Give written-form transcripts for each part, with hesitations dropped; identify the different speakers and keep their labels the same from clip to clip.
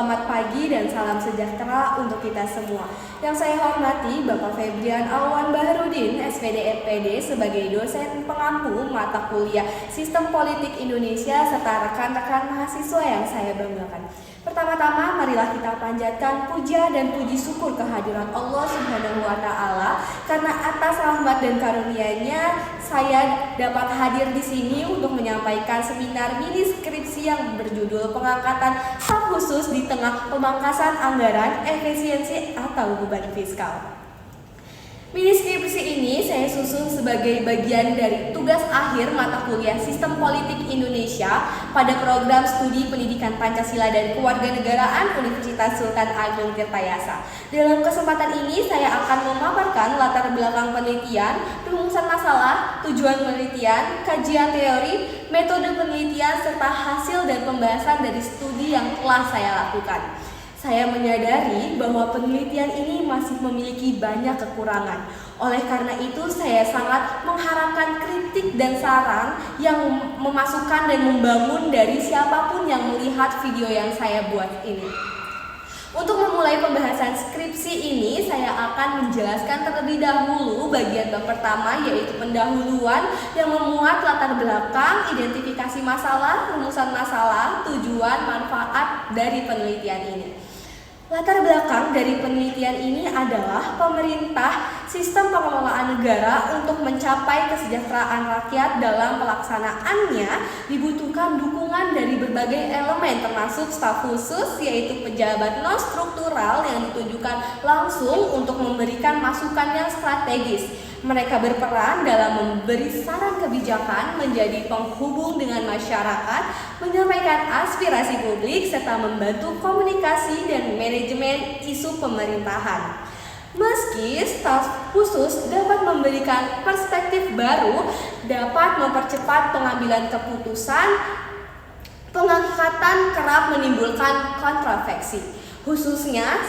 Speaker 1: Selamat pagi dan salam sejahtera untuk kita semua. Yang saya hormati Bapak Febrian Alwan Baharudin, SPD FPD sebagai dosen pengampu mata kuliah Sistem Politik Indonesia serta rekan-rekan mahasiswa yang saya banggakan. Pertama-tama marilah kita panjatkan puja dan puji syukur kehadirat Allah Subhanahu wa taala karena atas rahmat dan karunia-Nya saya dapat hadir di sini untuk menyampaikan seminar mini skripsi yang berjudul Pengangkatan Staf Khusus di Tengah Pemangkasan Anggaran, Efisiensi atau Beban Fiskal. Mini skripsi ini saya susun sebagai bagian dari tugas akhir mata kuliah Sistem Politik Indonesia pada program studi Pendidikan Pancasila dan Kewarganegaraan Universitas Sultan Ageng Tirtayasa. Dalam kesempatan ini saya akan memaparkan latar belakang penelitian, rumusan masalah, tujuan penelitian, kajian teori, metode penelitian, serta hasil dan pembahasan dari studi yang telah saya lakukan. Saya menyadari bahwa penelitian ini masih memiliki banyak kekurangan. Oleh karena itu, saya sangat mengharapkan kritik dan saran yang memasukkan dan membangun dari siapapun yang melihat video yang saya buat ini. Untuk memulai pembahasan skripsi ini, saya akan menjelaskan terlebih dahulu bagian bab pertama, yaitu pendahuluan yang memuat latar belakang, identifikasi masalah, rumusan masalah, tujuan, manfaat dari penelitian ini. Latar belakang dari penelitian ini adalah pemerintah sistem pengelolaan negara untuk mencapai kesejahteraan rakyat dalam pelaksanaannya dibutuhkan dukungan dari berbagai elemen termasuk staf khusus yaitu pejabat non struktural yang ditujukan langsung untuk memberikan masukan yang strategis. Mereka berperan dalam memberi saran kebijakan, menjadi penghubung dengan masyarakat, menyampaikan aspirasi publik, serta membantu komunikasi dan manajemen isu pemerintahan. Meski staf khusus dapat memberikan perspektif baru, dapat mempercepat pengambilan keputusan, pengangkatan kerap menimbulkan kontroversi, khususnya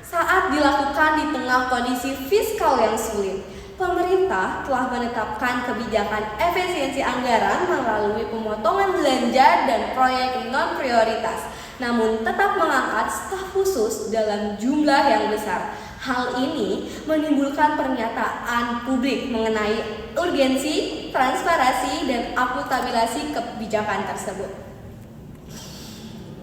Speaker 1: saat dilakukan di tengah kondisi fiskal yang sulit. Pemerintah telah menetapkan kebijakan efisiensi anggaran melalui pemotongan belanja dan proyek non-prioritas, namun tetap mengangkat staf khusus dalam jumlah yang besar. Hal ini menimbulkan pernyataan publik mengenai urgensi, transparansi, dan akuntabilitas kebijakan tersebut.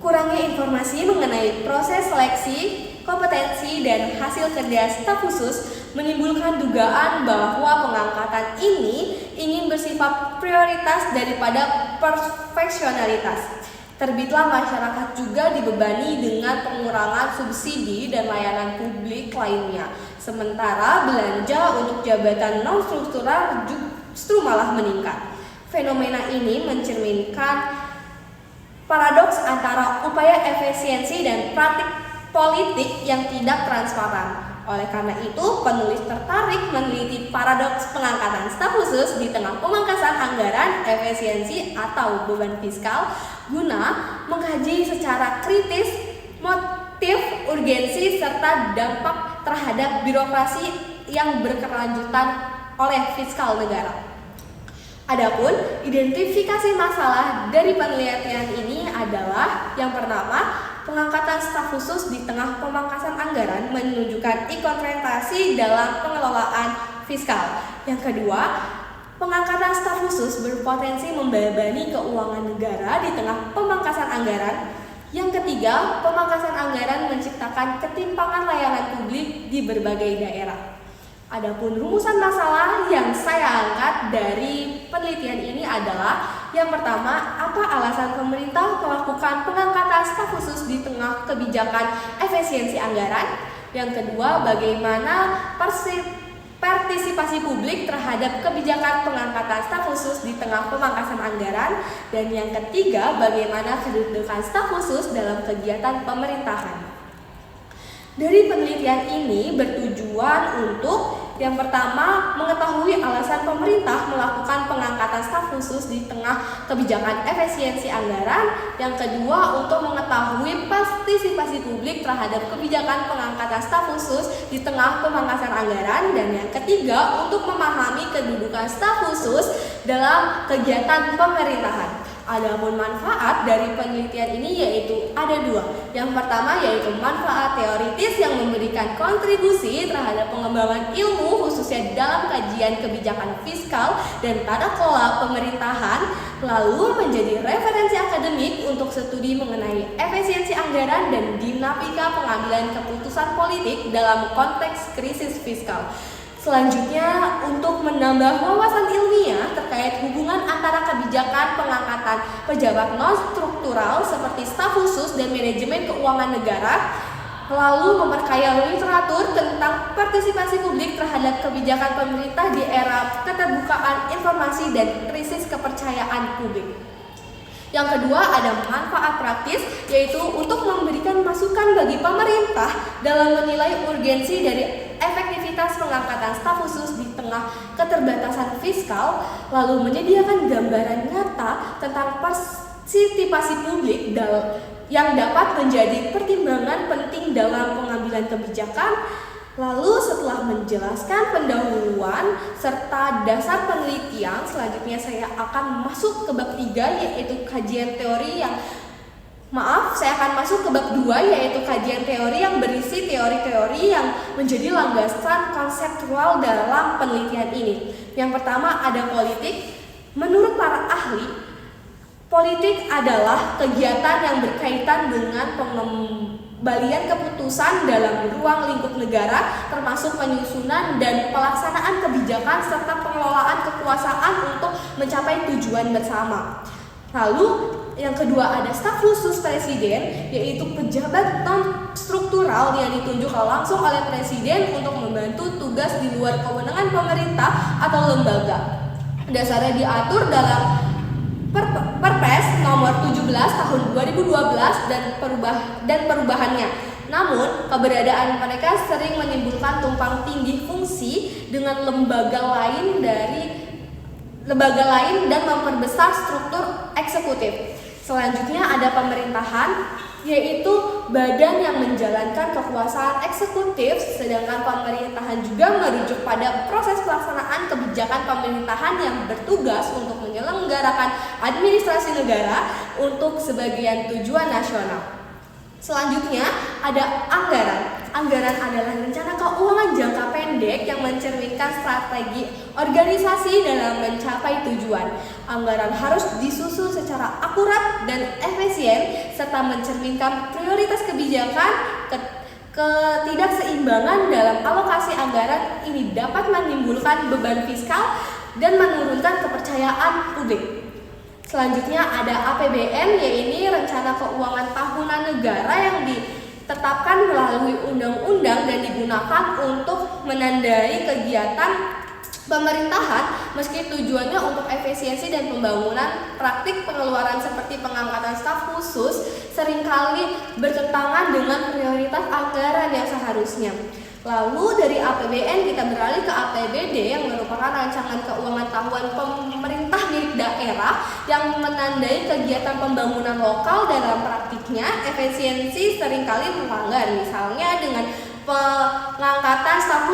Speaker 1: Kurangnya informasi mengenai proses seleksi, kompetensi, dan hasil kerja staf khusus menimbulkan dugaan bahwa pengangkatan ini ingin bersifat prioritas daripada perfeksionalitas. Terbitlah masyarakat juga dibebani dengan pengurangan subsidi dan layanan publik lainnya. Sementara belanja untuk jabatan non-struktural justru malah meningkat. Fenomena ini mencerminkan paradoks antara upaya efisiensi dan praktik politik yang tidak transparan. Oleh karena itu, penulis tertarik meneliti paradoks pengangkatan staf khusus di tengah pemangkasan anggaran, efisiensi atau beban fiskal guna mengkaji secara kritis motif, urgensi, serta dampak terhadap birokrasi yang berkelanjutan oleh fiskal negara. Adapun identifikasi masalah dari penelitian ini adalah yang pertama, pengangkatan staf khusus di tengah pemangkasan anggaran menunjukkan inkonsistensi dalam pengelolaan fiskal. Yang kedua, pengangkatan staf khusus berpotensi membebani keuangan negara di tengah pemangkasan anggaran. Yang ketiga, pemangkasan anggaran menciptakan ketimpangan layanan publik di berbagai daerah. Adapun rumusan masalah yang saya angkat dari penelitian ini adalah yang pertama, apa alasan pemerintah melakukan pengangkatan staf khusus di tengah kebijakan efisiensi anggaran? Yang kedua, bagaimana partisipasi publik terhadap kebijakan pengangkatan staf khusus di tengah pemangkasan anggaran? Dan yang ketiga, bagaimana kedudukan staf khusus dalam kegiatan pemerintahan? Dari penelitian ini bertujuan untuk yang pertama, mengetahui alasan pemerintah melakukan pengangkatan staf khusus di tengah kebijakan efisiensi anggaran. Yang kedua, untuk mengetahui partisipasi publik terhadap kebijakan pengangkatan staf khusus di tengah pemangkasan anggaran. Dan yang ketiga, untuk memahami kedudukan staf khusus dalam kegiatan pemerintahan. Adapun manfaat dari penelitian ini yaitu ada dua. Yang pertama yaitu manfaat teoritis yang memberikan kontribusi terhadap pengembangan ilmu khususnya dalam kajian kebijakan fiskal dan tata kelola pemerintahan, lalu menjadi referensi akademik untuk studi mengenai efisiensi anggaran dan dinamika pengambilan keputusan politik dalam konteks krisis fiskal. Selanjutnya, untuk menambah wawasan ilmiah terkait hubungan antara kebijakan pengangkatan pejabat non-struktural seperti staf khusus dan manajemen keuangan negara, lalu memperkaya literatur tentang partisipasi publik terhadap kebijakan pemerintah di era keterbukaan informasi dan krisis kepercayaan publik. Yang kedua, ada manfaat praktis, yaitu untuk memberikan masukan bagi pemerintah dalam menilai urgensi dari efektivitas pengangkatan staf khusus di tengah keterbatasan fiskal, lalu menyediakan gambaran nyata tentang partisipasi publik yang dapat menjadi pertimbangan penting dalam pengambilan kebijakan. Lalu setelah menjelaskan pendahuluan serta dasar penelitian, selanjutnya saya akan masuk ke bab 3 yaitu kajian teori saya akan masuk ke bab 2 yaitu kajian teori yang berisi teori-teori yang menjadi landasan konseptual dalam penelitian ini. Yang pertama ada politik. Menurut para ahli, politik adalah kegiatan yang berkaitan dengan pengembalian keputusan dalam ruang lingkup negara, termasuk penyusunan dan pelaksanaan kebijakan serta pengelolaan kekuasaan untuk mencapai tujuan bersama. Lalu yang kedua ada staf khusus presiden, yaitu pejabat non-struktural yang ditunjuk langsung oleh presiden untuk membantu tugas di luar kewenangan pemerintah atau lembaga. Dasarnya diatur dalam Perpres nomor 17 tahun 2012 dan perubahannya. Namun, keberadaan mereka sering menimbulkan tumpang tindih fungsi dengan lembaga lain dan memperbesar struktur eksekutif. Selanjutnya ada pemerintahan, yaitu badan yang menjalankan kekuasaan eksekutif, sedangkan pemerintahan juga merujuk pada proses pelaksanaan kebijakan pemerintahan yang bertugas untuk menyelenggarakan administrasi negara untuk sebagian tujuan nasional. Selanjutnya ada anggaran. Anggaran adalah rencana keuangan jangka pendek yang mencerminkan strategi organisasi dalam mencapai tujuan. Anggaran harus disusun secara akurat dan efisien serta mencerminkan prioritas kebijakan. Ketidakseimbangan dalam alokasi anggaran ini dapat menimbulkan beban fiskal dan menurunkan kepercayaan publik. Selanjutnya ada APBN, yaitu rencana keuangan tahunan negara yang ditetapkan melalui undang-undang dan digunakan untuk menandai kegiatan pemerintahan, meski tujuannya untuk efisiensi dan pembangunan. Praktik pengeluaran seperti pengangkatan staf khusus seringkali bertentangan dengan prioritas anggaran yang seharusnya. Lalu dari APBN kita beralih ke APBD yang merupakan rancangan keuangan tahunan pemerintah milik daerah yang menandai kegiatan pembangunan lokal. Dalam praktiknya efisiensi seringkali melanggar, misalnya dengan pengangkatan staf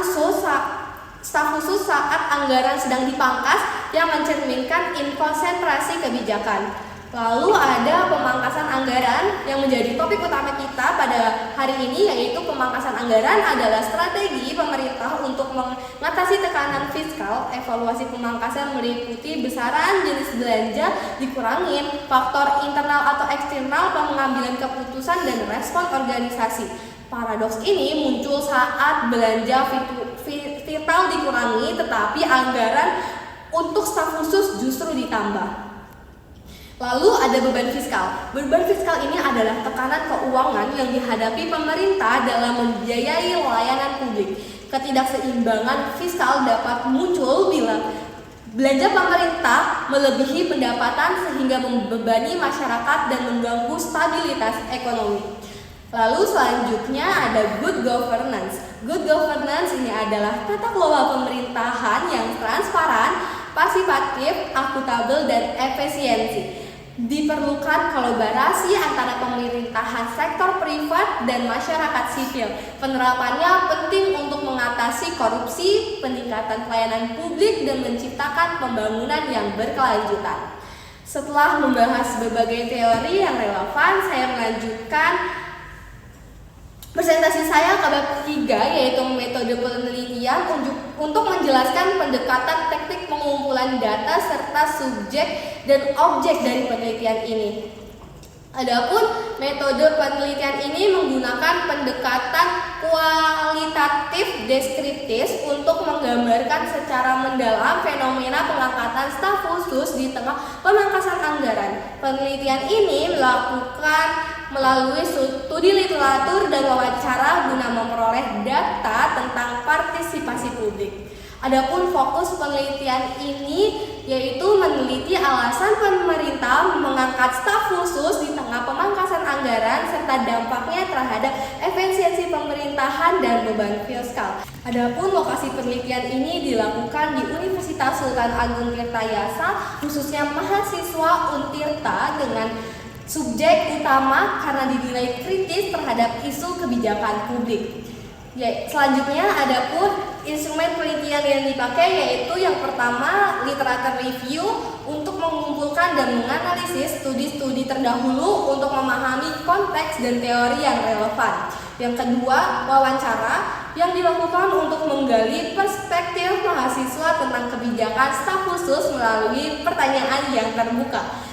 Speaker 1: khusus saat anggaran sedang dipangkas yang mencerminkan inkonsentrasi kebijakan. Lalu ada pemangkasan anggaran yang menjadi topik utama kita pada hari ini, yaitu pemangkasan anggaran adalah strategi pemerintah untuk mengatasi tekanan fiskal. Evaluasi pemangkasan meliputi besaran jenis belanja dikurangin, faktor internal atau eksternal pengambilan keputusan dan respon organisasi. Paradoks ini muncul saat belanja vital dikurangi tetapi anggaran untuk staf khusus justru ditambah. Lalu ada beban fiskal. Beban fiskal ini adalah tekanan keuangan yang dihadapi pemerintah dalam membiayai layanan publik. Ketidakseimbangan fiskal dapat muncul bila belanja pemerintah melebihi pendapatan sehingga membebani masyarakat dan mengganggu stabilitas ekonomi. Lalu selanjutnya ada good governance. Good governance ini adalah tata kelola pemerintahan yang transparan, partisipatif, akuntabel, dan efisiensi. Diperlukan kolaborasi antara pemerintahan sektor privat dan masyarakat sipil. Penerapannya penting untuk mengatasi korupsi, peningkatan pelayanan publik, dan menciptakan pembangunan yang berkelanjutan. Setelah membahas berbagai teori yang relevan, saya melanjutkan presentasi saya ke bab 3, yaitu metode penelitian untuk menjelaskan pendekatan teknik pengumpulan data serta subjek dan objek dari penelitian ini. Adapun metode penelitian ini menggunakan pendekatan kualitatif deskriptif untuk menggambarkan secara mendalam fenomena pengangkatan staf khusus di tengah pemangkasan anggaran. Penelitian ini dilakukan melalui studi literatur dan wawancara guna memperoleh data tentang partisipasi publik. Adapun fokus penelitian ini yaitu meneliti alasan pemerintah mengangkat staf khusus di tengah pemangkasan anggaran serta dampaknya terhadap efisiensi pemerintahan dan beban fiskal. Adapun lokasi penelitian ini dilakukan di Universitas Sultan Agung Tirtayasa, khususnya mahasiswa Untirta dengan subjek utama karena dinilai kritis terhadap isu kebijakan publik. Selanjutnya adapun instrumen penelitian yang dipakai yaitu yang pertama literatur review untuk mengumpulkan dan menganalisis studi-studi terdahulu untuk memahami konteks dan teori yang relevan. Yang kedua, wawancara yang dilakukan untuk menggali perspektif mahasiswa tentang kebijakan staf khusus melalui pertanyaan yang terbuka.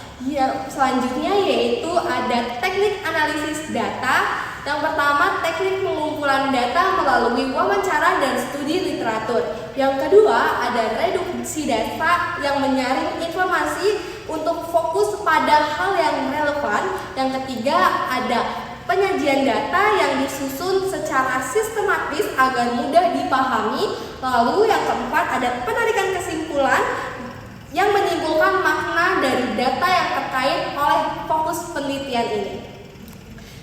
Speaker 1: Selanjutnya yaitu ada teknik analisis data. Yang pertama, teknik pengumpulan data melalui wawancara dan studi literatur. Yang kedua, ada reduksi data yang menyaring informasi untuk fokus pada hal yang relevan. Yang ketiga, ada penyajian data yang disusun secara sistematis agar mudah dipahami. Lalu yang keempat, ada penarikan kesimpulan yang menyimpulkan makna dari data yang terkait oleh fokus penelitian ini.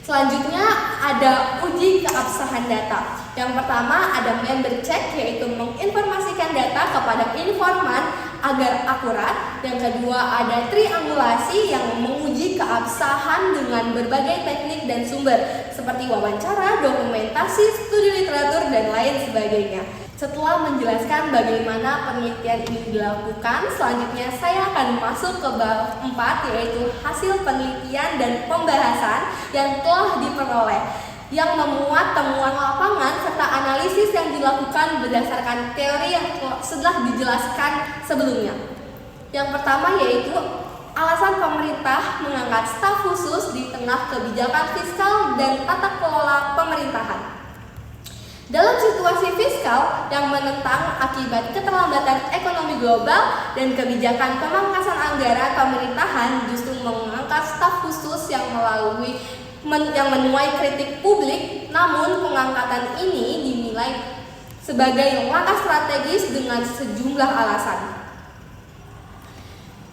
Speaker 1: Selanjutnya ada uji keabsahan data. Yang pertama ada member check, yaitu menginformasikan data kepada informan agar akurat. Yang kedua ada triangulasi yang menguji keabsahan dengan berbagai teknik dan sumber seperti wawancara, dokumentasi, studi literatur, dan lain sebagainya. Setelah menjelaskan bagaimana penelitian ini dilakukan, selanjutnya saya akan masuk ke bab 4, yaitu hasil penelitian dan pembahasan yang telah diperoleh, yang memuat temuan lapangan serta analisis yang dilakukan berdasarkan teori yang sudah dijelaskan sebelumnya. Yang pertama yaitu alasan pemerintah mengangkat staf khusus di tengah kebijakan fiskal dan tata kelola pemerintahan. Dalam situasi fiskal yang menentang akibat keterlambatan ekonomi global dan kebijakan pemangkasan anggaran, pemerintahan justru mengangkat staf khusus yang menuai kritik publik. Namun pengangkatan ini dinilai sebagai langkah strategis dengan sejumlah alasan.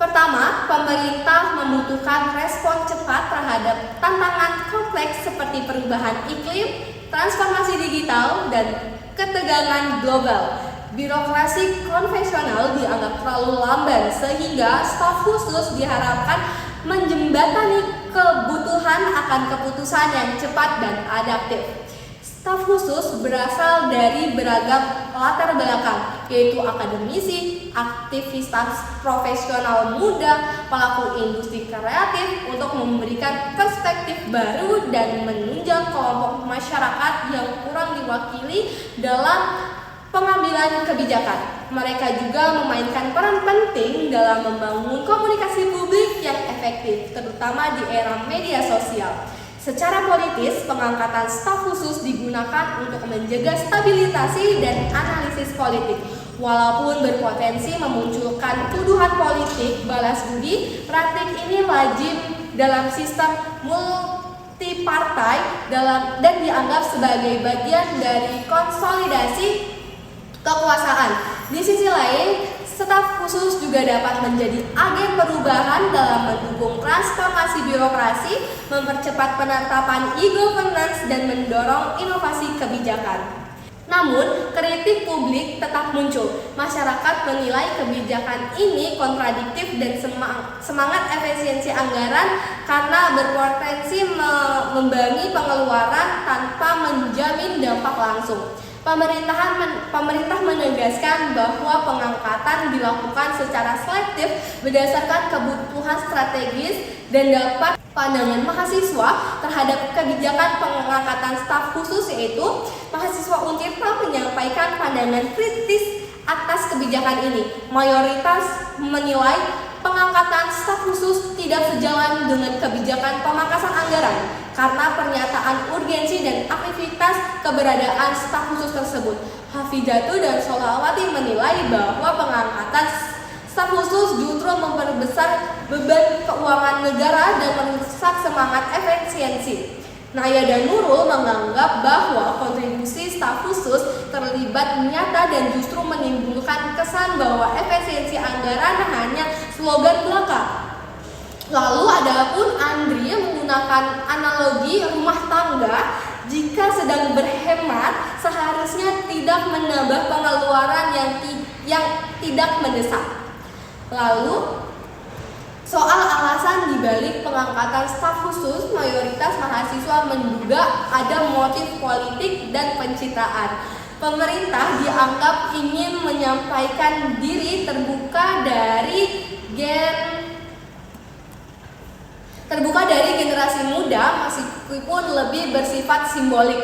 Speaker 1: Pertama, pemerintah membutuhkan respon cepat terhadap tantangan kompleks seperti perubahan iklim, transformasi digital, dan ketegangan global. Birokrasi konvensional dianggap terlalu lamban sehingga staf khusus diharapkan menjembatani kebutuhan akan keputusan yang cepat dan adaptif. Staf khusus berasal dari beragam latar belakang, yaitu akademisi, aktivitas profesional muda, pelaku industri kreatif untuk memberikan perspektif baru dan menunjang kelompok masyarakat yang kurang diwakili dalam pengambilan kebijakan. Mereka juga memainkan peran penting dalam membangun komunikasi publik yang efektif, terutama di era media sosial. Secara politis, pengangkatan staf khusus digunakan untuk menjaga stabilisasi dan analisis politik. Walaupun berpotensi memunculkan tuduhan politik balas budi, praktik ini lazim dalam sistem multipartai dan dianggap sebagai bagian dari konsolidasi kekuasaan. Di sisi lain, staf khusus juga dapat menjadi agen perubahan dalam mendukung transformasi birokrasi, mempercepat penetapan e-governance, dan mendorong inovasi kebijakan. Namun, kritik publik tetap muncul. Masyarakat menilai kebijakan ini kontradiktif dan semangat efisiensi anggaran karena berpotensi membebani pengeluaran tanpa menjamin dampak langsung. Pemerintah menegaskan bahwa pengangkatan dilakukan secara selektif berdasarkan kebutuhan strategis dan dapat pandangan mahasiswa terhadap kebijakan pengangkatan staf khusus, yaitu mahasiswa Untirta menyampaikan pandangan kritis atas kebijakan ini. Mayoritas menilai pengangkatan staf khusus tidak sejalan dengan kebijakan pemangkasan anggaran karena pernyataan urgensi dan aktivitas keberadaan staf khusus tersebut. Hafidatu dan Sholawati menilai bahwa pengangkatan staf khusus justru memperbesar beban keuangan negara dan merusak semangat efisiensi. Naya dan Nurul menganggap bahwa kontribusi staf khusus terlibat nyata dan justru menimbulkan kesan bahwa efisiensi anggaran hanya slogan belaka. Lalu adapun Andri menggunakan analogi rumah tangga, jika sedang berhemat seharusnya tidak menambah pengeluaran yang tidak mendesak. Lalu soal alasan dibalik pengangkatan staf khusus, mayoritas mahasiswa menduga ada motif politik dan pencitraan. Pemerintah dianggap ingin menyampaikan diri terbuka dari generasi muda meskipun lebih bersifat simbolik.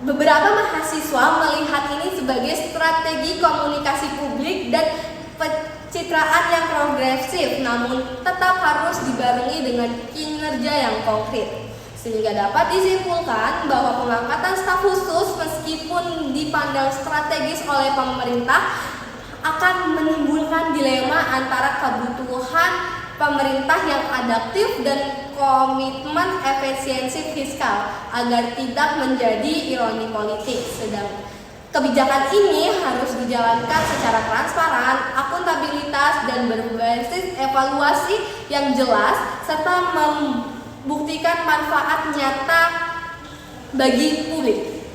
Speaker 1: Beberapa mahasiswa melihat ini sebagai strategi komunikasi publik dan pencitraan yang progresif, namun tetap harus dibarengi dengan kinerja yang konkret. Sehingga dapat disimpulkan bahwa pengangkatan staf khusus meskipun dipandang strategis oleh pemerintah akan menimbulkan dilema antara kebutuhan pemerintah yang adaptif dan komitmen efisiensi fiskal agar tidak menjadi ironi politik. Sedang kebijakan ini harus dijalankan secara transparan, akuntabilitas, dan berbasis evaluasi yang jelas serta membuktikan manfaat nyata bagi publik.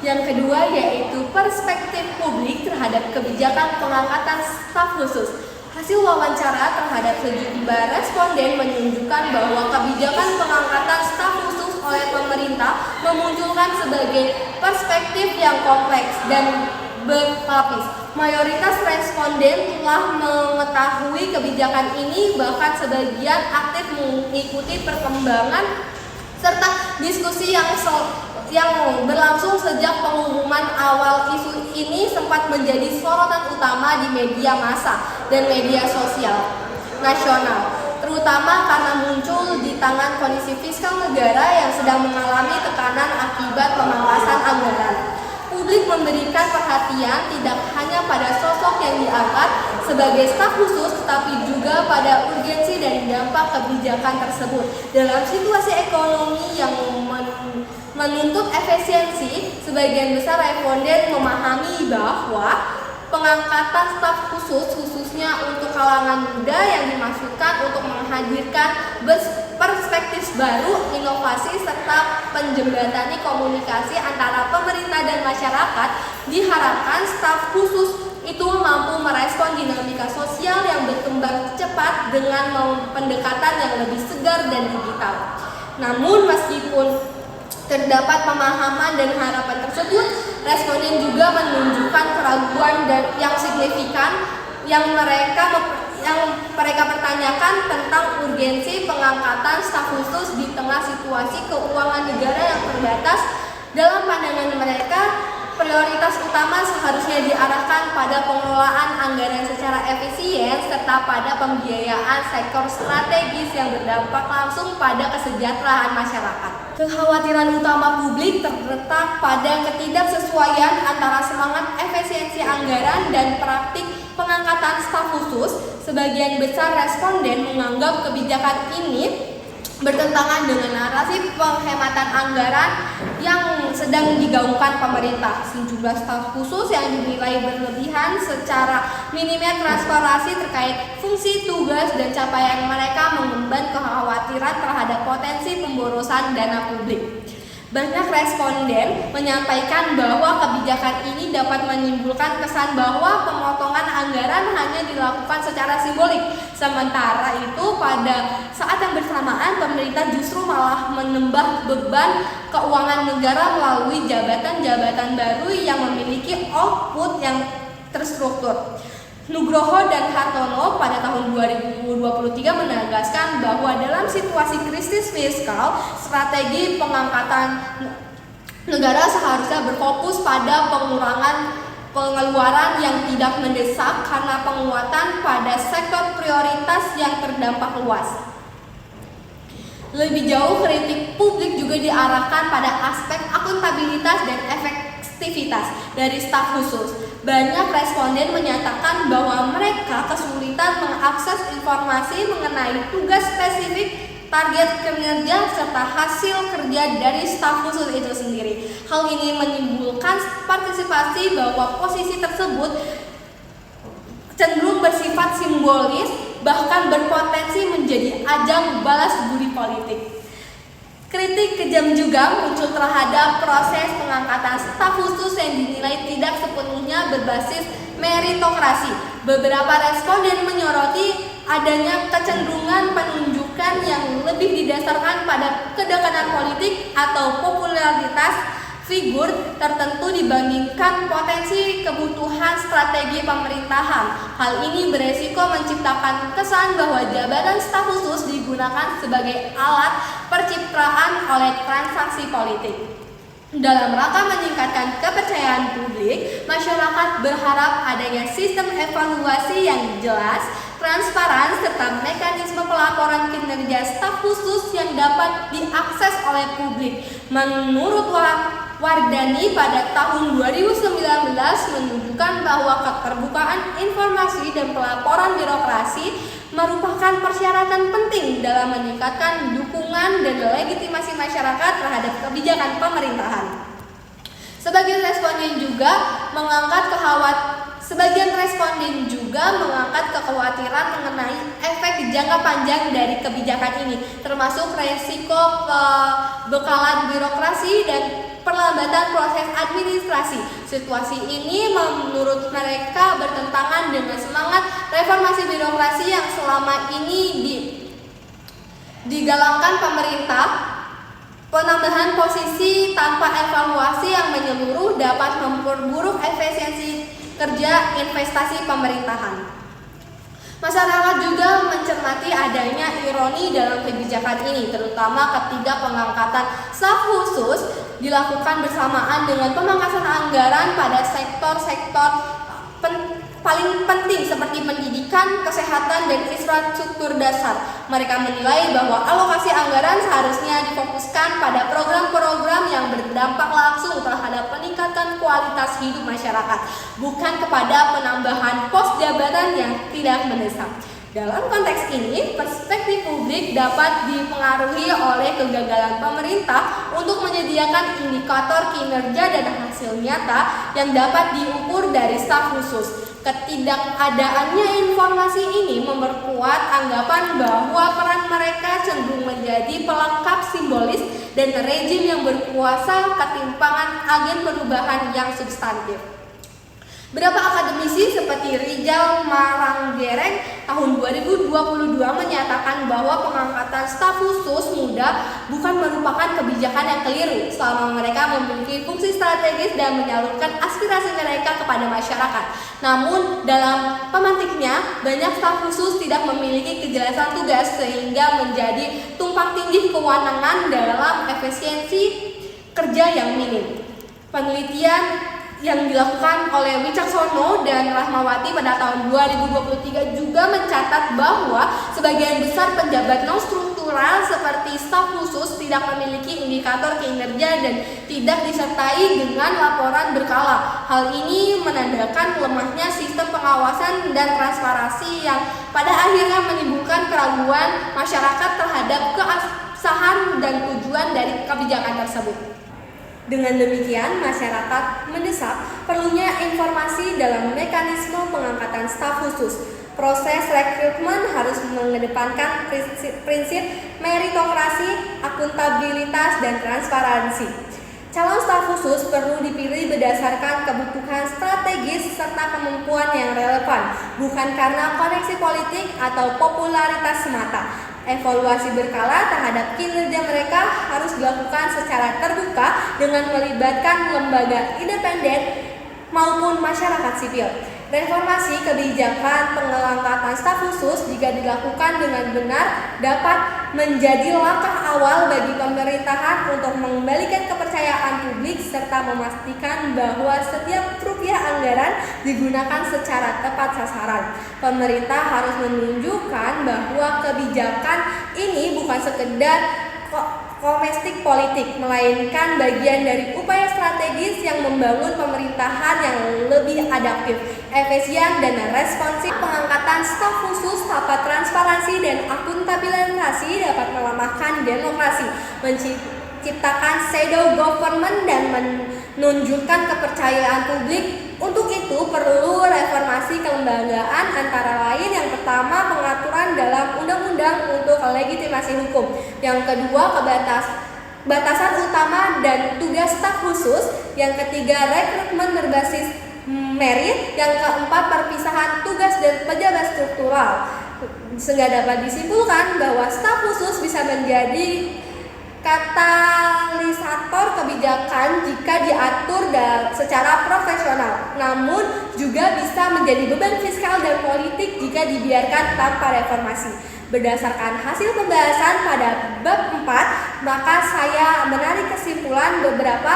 Speaker 1: Yang kedua yaitu perspektif publik terhadap kebijakan pengangkatan staf khusus. Hasil wawancara terhadap sejumlah responden menunjukkan bahwa kebijakan pengangkatan staf khusus oleh pemerintah memunculkan sebagai perspektif yang kompleks dan berlapis. Mayoritas responden telah mengetahui kebijakan ini, bahkan sebagian aktif mengikuti perkembangan serta diskusi yang berlangsung sejak pengumuman awal. Isu ini sempat menjadi sorotan utama di media massa dan media sosial nasional, terutama karena muncul di tangan kondisi fiskal negara yang sedang mengalami tekanan akibat pemangkasan anggaran. Publik memberikan perhatian tidak hanya pada sosok yang diangkat sebagai staf khusus, tetapi juga pada urgensi dan dampak kebijakan tersebut. Dalam situasi ekonomi yang menuntut efisiensi, sebagian besar responden memahami bahwa pengangkatan staf khusus khususnya untuk kalangan muda yang dimaksudkan untuk menghadirkan perspektif baru, inovasi, serta menjembatani komunikasi antara pemerintah dan masyarakat. Diharapkan staf khusus itu mampu merespon dinamika sosial yang berkembang cepat dengan pendekatan yang lebih segar dan digital. Namun meskipun terdapat pemahaman dan harapan tersebut, responden juga menunjukkan keraguan yang signifikan yang mereka pertanyakan tentang urgensi pengangkatan staf khusus di tengah situasi keuangan negara yang terbatas. Dalam pandangan mereka, prioritas utama seharusnya diarahkan pada pengelolaan anggaran secara efisien serta pada pembiayaan sektor strategis yang berdampak langsung pada kesejahteraan masyarakat. Kekhawatiran utama publik terletak pada ketidaksesuaian antara semangat efisiensi anggaran dan praktik pengangkatan staf khusus. Sebagian besar responden menganggap kebijakan ini bertentangan dengan narasi penghematan anggaran yang sedang digaungkan pemerintah. Sejumlah staf khusus yang dinilai berlebihan secara minimnya transparansi terkait fungsi, tugas, dan capaian mereka mengemban kekhawatiran terhadap potensi pemborosan dana publik. Banyak responden menyampaikan bahwa kebijakan ini dapat menimbulkan kesan bahwa pemotongan anggaran hanya dilakukan secara simbolik. Sementara itu, pada saat yang bersamaan, pemerintah justru malah menambah beban keuangan negara melalui jabatan-jabatan baru yang memiliki output yang terstruktur. Nugroho dan Hartono pada tahun 2023 menegaskan bahwa dalam situasi krisis fiskal, strategi pengangkatan negara seharusnya berfokus pada pengurangan pengeluaran yang tidak mendesak karena penguatan pada sektor prioritas yang terdampak luas. Lebih jauh, kritik publik juga diarahkan pada aspek akuntabilitas dan efektivitas dari staf khusus. Banyak responden menyatakan bahwa mereka kesulitan mengakses informasi mengenai tugas spesifik, target kinerja, serta hasil kerja dari staf khusus itu sendiri. Hal ini menimbulkan partisipasi bahwa posisi tersebut cenderung bersifat simbolis, bahkan berpotensi menjadi ajang balas budi politik. Kritik kejam juga muncul terhadap proses pengangkatan staf khusus yang dinilai tidak sepenuhnya berbasis meritokrasi. Beberapa responden menyoroti adanya kecenderungan penunjukan yang lebih didasarkan pada kedekatan politik atau popularitas figur tertentu dibandingkan potensi kebutuhan strategi pemerintahan. Hal ini beresiko menciptakan kesan bahwa jabatan staf khusus digunakan sebagai alat percitraan oleh transaksi politik. Dalam rangka meningkatkan kepercayaan publik, masyarakat berharap adanya sistem evaluasi yang jelas, transparan, serta mekanisme pelaporan kinerja staf khusus yang dapat diakses oleh publik. Menurut Wardani, pada tahun 2019 menunjukkan bahwa keterbukaan informasi dan pelaporan birokrasi merupakan persyaratan penting dalam meningkatkan dukungan dan legitimasi masyarakat terhadap kebijakan pemerintahan. Sebagian responden juga mengangkat kekhawatiran mengenai efek jangka panjang dari kebijakan ini, termasuk resiko pembekalan birokrasi dan perlambatan proses administrasi. Situasi ini menurut mereka bertentangan dengan semangat reformasi birokrasi yang selama ini digalangkan pemerintah. Penambahan posisi tanpa evaluasi yang menyeluruh dapat memperburuk efisiensi kerja investasi pemerintahan. Masyarakat juga mencermati adanya ironi dalam kebijakan ini, terutama ketika pengangkatan staf khusus dilakukan bersamaan dengan pemangkasan anggaran pada sektor-sektor paling penting seperti pendidikan, kesehatan, dan infrastruktur dasar. Mereka menilai bahwa alokasi anggaran seharusnya difokuskan pada program-program yang berdampak langsung terhadap peningkatan kualitas hidup masyarakat, bukan kepada penambahan pos jabatan yang tidak mendesak. Dalam konteks ini, perspektif publik dapat dipengaruhi oleh kegagalan pemerintah untuk menyediakan indikator kinerja dan hasil nyata yang dapat diukur dari staf khusus. Ketidakadaannya informasi ini memperkuat anggapan bahwa peran mereka cenderung menjadi pelengkap simbolis dan rejim yang berkuasa ketimpangan agen perubahan yang substantif. Beberapa akademisi seperti Rizal Maranggereng tahun 2022 menyatakan bahwa pengangkatan staf khusus muda bukan merupakan kebijakan yang keliru selama mereka memiliki fungsi strategis dan menyalurkan aspirasi mereka kepada masyarakat. Namun dalam pemantiknya, banyak staf khusus tidak memiliki kejelasan tugas sehingga menjadi tumpang tindih kewenangan dalam efisiensi kerja yang minim. Penelitian yang dilakukan oleh Wicaksono dan Rahmawati pada tahun 2023 juga mencatat bahwa sebagian besar pejabat non-struktural seperti staf khusus tidak memiliki indikator kinerja dan tidak disertai dengan laporan berkala. Hal ini menandakan lemahnya sistem pengawasan dan transparansi yang pada akhirnya menimbulkan keraguan masyarakat terhadap keabsahan dan tujuan dari kebijakan tersebut. Dengan demikian, masyarakat mendesak perlunya informasi dalam mekanisme pengangkatan staf khusus. Proses rekrutmen harus mengedepankan prinsip meritokrasi, akuntabilitas, dan transparansi. Calon staf khusus perlu dipilih berdasarkan kebutuhan strategis serta kemampuan yang relevan, bukan karena koneksi politik atau popularitas semata. Evaluasi berkala terhadap kinerja mereka harus dilakukan secara terbuka dengan melibatkan lembaga independen maupun masyarakat sipil. Reformasi kebijakan pengangkatan staf khusus jika dilakukan dengan benar dapat menjadi langkah awal bagi pemerintahan untuk mengembalikan kepercayaan publik serta memastikan bahwa setiap rupiah anggaran digunakan secara tepat sasaran. Pemerintah harus menunjukkan bahwa kebijakan ini bukan sekedar komestik politik, melainkan bagian dari upaya strategis yang membangun pemerintahan yang lebih adaptif, efisien, dan responsif. Pengangkatan staf khusus tanpa transparansi dan akuntabilitas dapat melemahkan demokrasi, menciptakan shadow government, dan menunjukkan kepercayaan publik. Untuk itu perlu reformasi kelembagaan, antara lain yang pertama pengaturan dalam undang-undang untuk legitimasi hukum, yang kedua batasan utama dan tugas staf khusus, yang ketiga rekrutmen berbasis merit, yang keempat perpisahan tugas dan pejabat struktural. Sehingga dapat disimpulkan bahwa staf khusus bisa menjadi katalisator kebijakan jika diatur secara profesional, namun juga bisa menjadi beban fiskal dan politik jika dibiarkan tanpa reformasi. Berdasarkan hasil pembahasan pada bab 4, maka saya menarik kesimpulan beberapa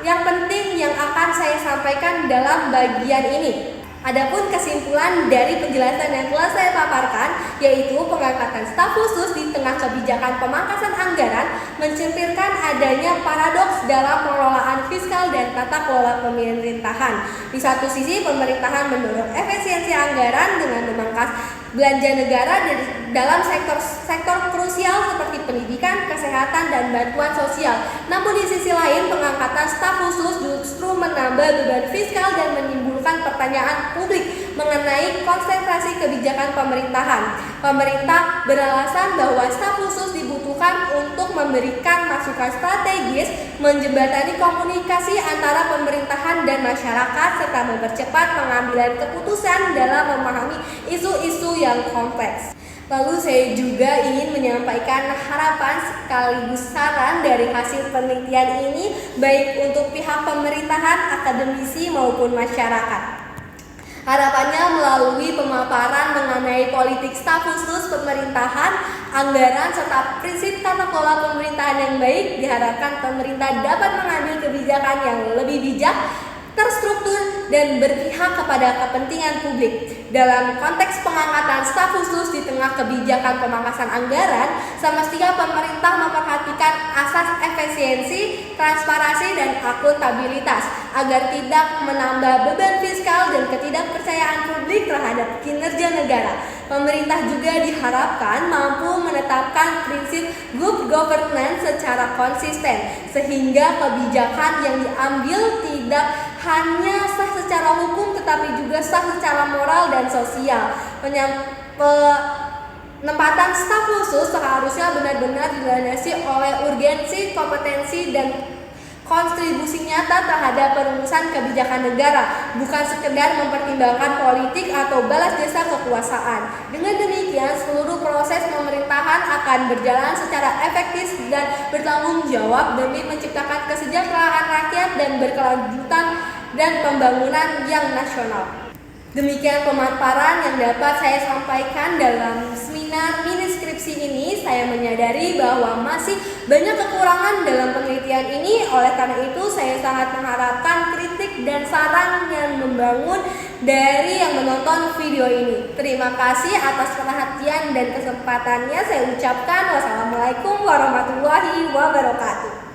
Speaker 1: yang penting yang akan saya sampaikan dalam bagian ini. Adapun kesimpulan dari penjelasan yang telah saya paparkan, yaitu pengangkatan staf khusus di tengah kebijakan pemangkasan anggaran mencerminkan adanya paradoks dalam pengelolaan fiskal dan tata kelola pemerintahan. Di satu sisi, pemerintahan mendorong efisiensi anggaran dengan memangkas belanja negara dalam sektor krusial seperti pendidikan, kesehatan, dan bantuan sosial. Namun di sisi lain, pengangkatan staf khusus justru menambah beban fiskal dan menimbulkan pertanyaan publik mengenai konsentrasi kebijakan pemerintahan. Pemerintah beralasan bahwa staf khusus dibutuhkan untuk memberikan masukan strategis, menjembatani komunikasi antara pemerintahan dan masyarakat, serta mempercepat pengambilan keputusan dalam memahami isu-isu yang kompleks. Lalu saya juga ingin menyampaikan harapan sekaligus saran dari hasil penelitian ini, baik untuk pihak pemerintahan, akademisi, maupun masyarakat. Harapannya melalui pemaparan mengenai politik staf khusus pemerintahan, anggaran, serta prinsip tata kelola pemerintahan yang baik, diharapkan pemerintah dapat mengambil kebijakan yang lebih bijak, terstruktur, dan berpihak kepada kepentingan publik. Dalam konteks pengangkatan staf khusus di tengah kebijakan pemangkasan anggaran, semestinya pemerintah memperhatikan asas efisiensi, transparansi, dan akuntabilitas agar tidak menambah beban fiskal dan ketidakpercayaan publik terhadap kinerja negara. Pemerintah juga diharapkan mampu menetapkan prinsip good governance secara konsisten, sehingga kebijakan yang diambil tidak hanya sah secara hukum tetapi juga sah secara moral dan sosial. Penempatan staf khusus seharusnya benar-benar dilandasi oleh urgensi, kompetensi, dan kontribusi nyata terhadap perumusan kebijakan negara, bukan sekedar mempertimbangkan politik atau balas jasa kekuasaan. Dengan demikian, seluruh proses pemerintahan akan berjalan secara efektif dan bertanggung jawab demi menciptakan kesejahteraan rakyat dan berkelanjutan dan pembangunan yang nasional. Demikian pemaparan yang dapat saya sampaikan dalam seminar mini skripsi ini. Saya menyadari bahwa masih banyak kekurangan dalam penelitian ini. Oleh karena itu, saya sangat mengharapkan kritik dan saran yang membangun dari yang menonton video ini. Terima kasih atas perhatian dan kesempatannya. Saya ucapkan wassalamualaikum warahmatullahi wabarakatuh.